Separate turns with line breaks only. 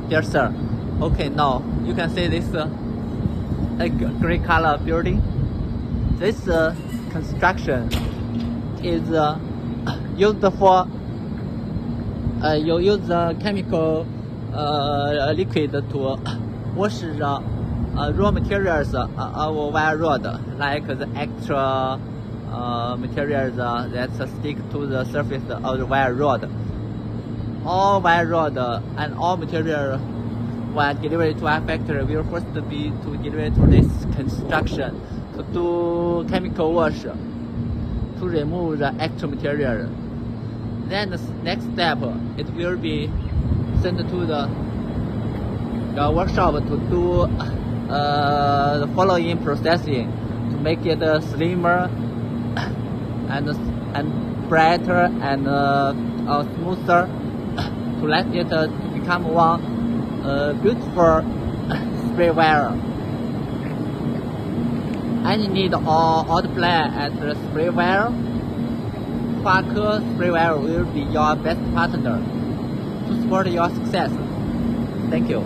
Dear sir, okay, now you can see this gray color building. This construction is used for you use the chemical liquid to wash the raw materials of wire rod, like the extra materials that stick to the surface of the wire rod. All wire rod and all material when delivered to our factory will first be to deliver to this construction to do chemical wash to remove the extra material. Then the next step, it will be sent to the workshop to do the following processing to make it slimmer and brighter and smoother, to let it become one beautiful spray wire. And you need all the plan at the spray wire. HuaKe spray wire will be your best partner to support your success. Thank you.